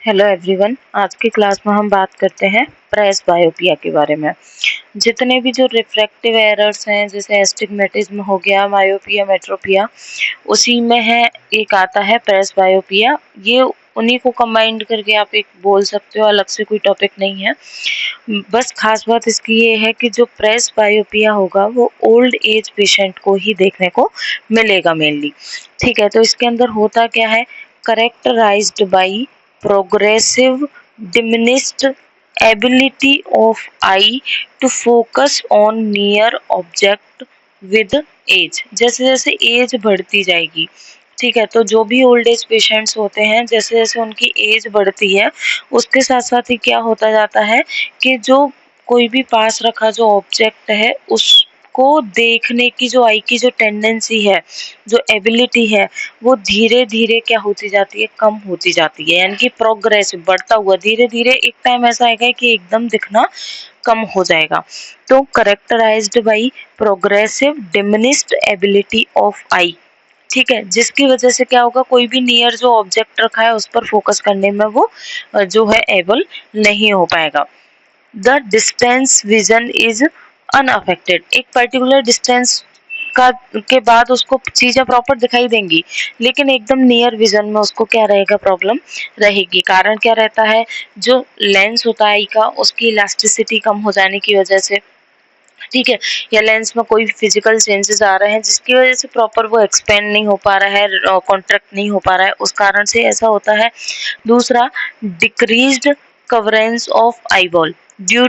Hello everyone. आज की class में हम बात करते हैं प्रेस बायोपिया के बारे में। जितने भी जो रिफ्रैक्टिव एरर्स हैं जैसे एस्टिग्मेटिज्म हो गया, मायोपिया, मेट्रोपिया, उसी में है एक आता है प्रेस बायोपिया। ये उन्हीं को कंबाइंड करके आप एक बोल सकते हो, अलग से कोई टॉपिक नहीं है। बस खास बात इसकी ये है कि जो प्रेस बायोपिया होगा वो ओल्ड एज पेशेंट को ही देखने को मिलेगा मेनली। ठीक है, तो इसके अंदर होता क्या है, characterised by progressive diminished ability of eye to focus on near object with age। जैसे जैसे एज बढ़ती जाएगी, ठीक है, तो जो भी ओल्ड एज पेशेंट्स होते हैं जैसे जैसे उनकी एज बढ़ती है उसके साथ साथ ही क्या होता जाता है कि जो कोई भी पास रखा जो ऑब्जेक्ट है उसको देखने की जो आई की जो टेंडेंसी है, जो एबिलिटी है, वो धीरे धीरे क्या होती जाती है, कम होती जाती है। यानी कि प्रोग्रेसिव बढ़ता हुआ धीरे धीरे एक टाइम ऐसा आएगा कि एकदम दिखना कम हो जाएगा। तो characterized by progressive diminished ability of eye, ठीक है, जिसकी वजह से क्या होगा, कोई भी नियर जो ऑब्जेक्ट रखा है उस पर फोकस करने में वो जो है एबल नहीं हो पाएगा। The distance vision is unaffected. एक पर्टिकुलर डिस्टेंस का के बाद उसको चीजें प्रॉपर दिखाई देंगी, लेकिन एकदम नियर विजन में उसको क्या रहेगा, प्रॉब्लम रहेगी। कारण क्या रहता है, जो लेंस होता है आई का उसकी इलास्टिसिटी कम हो जाने की वजह से, ठीक है, या लेंस में कोई फिजिकल चेंजेस आ रहे हैं जिसकी वजह से प्रॉपर वो एक्सपेंड नहीं हो पा रहा है, कॉन्ट्रैक्ट नहीं हो पा रहा है, उस कारण से ऐसा होता है। दूसरा, decreased convergence of eyeball due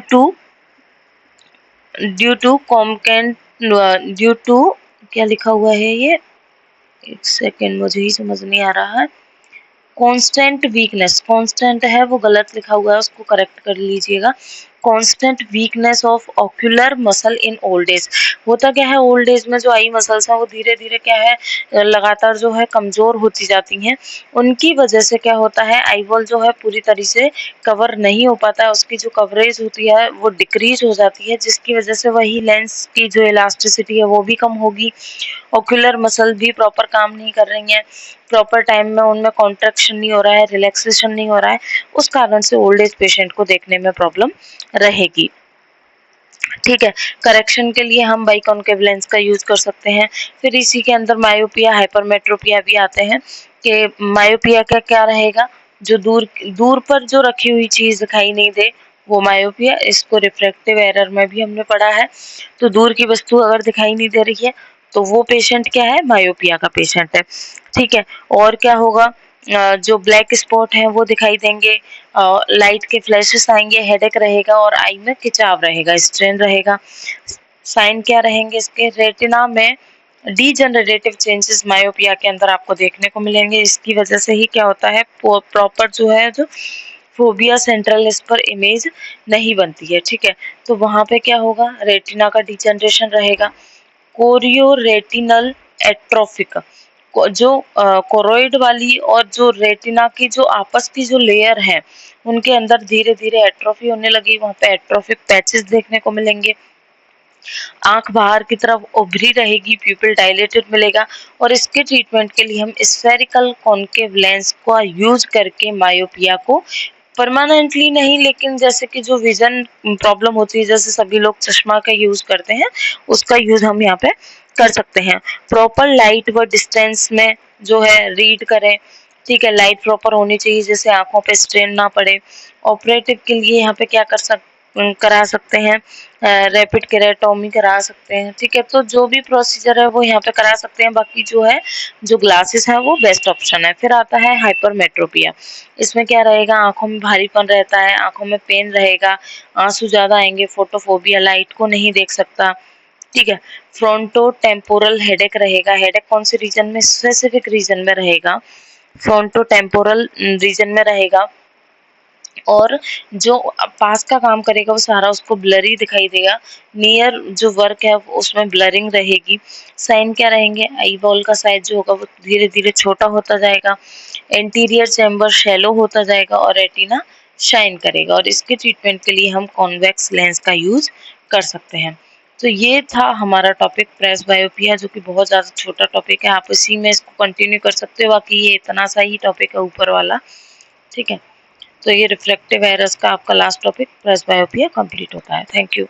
to कॉम्केंट ड्यू टू क्या लिखा हुआ है ये, एक सेकेंड मुझे ही समझ नहीं आ रहा है। कांस्टेंट वीकनेस, कांस्टेंट है वो गलत लिखा हुआ है, उसको करेक्ट कर लीजिएगा। Constant weakness of ocular muscle in old age. होता क्या है, ओल्ड एज में जो आई मसल्स हैं वो धीरे धीरे क्या है, लगातार जो है कमजोर होती जाती हैं। उनकी वजह से क्या होता है, आई बॉल जो है पूरी तरह से कवर नहीं हो पाता है, उसकी जो कवरेज होती है वो डिक्रीज हो जाती है, जिसकी वजह से वही लेंस की जो इलास्टिसिटी है वो भी कम होगी। ऑक्यूलर मसल भी प्रॉपर काम नहीं कर रही हैं, प्रॉपर टाइम में उनमें कॉन्ट्रैक्शन नहीं हो रहा है, रिलैक्सेशन नहीं हो रहा है, उस कारण से ओल्ड एज पेशेंट को देखने में प्रॉब्लम रहेगी। ठीक है, करेक्शन के लिए हम बाइकॉन्केव लेंस का यूज कर सकते हैं। फिर इसी के अंदर मायोपिया, हाइपरमेट्रोपिया भी आते हैं। कि मायोपिया का क्या रहेगा, जो दूर दूर पर जो रखी हुई चीज दिखाई नहीं दे वो मायोपिया। इसको रिफ्रैक्टिव एरर में भी हमने पढ़ा है। तो दूर की वस्तु अगर दिखाई नहीं दे रही है तो वो पेशेंट क्या है, मायोपिया का पेशेंट है। ठीक है, और क्या होगा, जो ब्लैक स्पॉट है वो दिखाई देंगे, लाइट के फ्लैशेस आएंगे, हेडेक रहेगा और आई में खिंचाव रहेगा, स्ट्रेन रहेगा। साइन क्या रहेंगे इसके, रेटिना में डीजनरेटिव चेंजेस मायोपिया के अंदर आपको देखने को मिलेंगे। इसकी वजह से ही क्या होता है, प्रॉपर जो है जो फोबिया सेंट्रल इस पर इमेज नहीं बनती है। ठीक है, तो वहां पे क्या होगा, रेटिना का डीजनरेशन रहेगा। कोरियो रेटिनल एट्रोफिक, जो कोरोइड वाली और जो रेटिना की जो आपस की जो लेयर है उनके अंदर धीरे धीरे एट्रोफी होने लगी, वहां पे एट्रोफिक पैचेस देखने को मिलेंगे। आंख बाहर की तरफ उभरी रहेगी, प्यूपिल डायलेटेड मिलेगा। और इसके ट्रीटमेंट के लिए हम स्फेरिकल कॉन्केव लेंस का यूज करके मायोपिया को परमानेंटली नहीं, लेकिन जैसे कि जो विजन प्रॉब्लम होती है, जैसे सभी लोग चश्मा का यूज करते हैं, उसका यूज हम यहाँ पे कर सकते हैं। प्रॉपर लाइट व डिस्टेंस में जो है रीड करें। ठीक है, लाइट प्रॉपर होनी चाहिए जिससे आंखों पे स्ट्रेन ना पड़े। ऑपरेटिव के लिए यहाँ पे क्या करा सकते हैं, रैपिड केरेटोमी करा सकते हैं। ठीक है, तो जो भी प्रोसीजर है वो यहाँ पे करा सकते हैं। बाकी जो है जो ग्लासेस है वो बेस्ट ऑप्शन है। फिर आता है हाइपरमेट्रोपिया। इसमें क्या रहेगा, आंखों में भारीपन रहता है, आंखों में पेन रहेगा, आंसू ज्यादा आएंगे, फोटोफोबिया, लाइट को नहीं देख सकता। ठीक है, फ्रंटो टेम्पोरल हेडेक रहेगा। हेडेक कौन से रीजन में, स्पेसिफिक रीजन में रहेगा, फ्रंटो टेम्पोरल रीजन में रहेगा। और जो पास का काम करेगा वो सारा उसको ब्लरी दिखाई देगा, नियर जो वर्क है उसमें ब्लरिंग रहेगी। साइन क्या रहेंगे, आई बॉल का साइज जो होगा वो धीरे धीरे छोटा होता जाएगा, एंटीरियर चैम्बर शैलो होता जाएगा और रेटिना शाइन करेगा। और इसके ट्रीटमेंट के लिए हम कॉन्वेक्स लेंस का यूज कर सकते हैं। तो ये था हमारा टॉपिक प्रेस बायोपिया, जो कि बहुत ज़्यादा छोटा टॉपिक है, आप इसी में इसको कंटिन्यू कर सकते हो। बाकी ये इतना सा ही टॉपिक है ऊपर वाला। ठीक है, तो ये रिफ्रैक्टिव एरर्स का आपका लास्ट टॉपिक प्रेसबायोपिया कंप्लीट होता है। Thank you.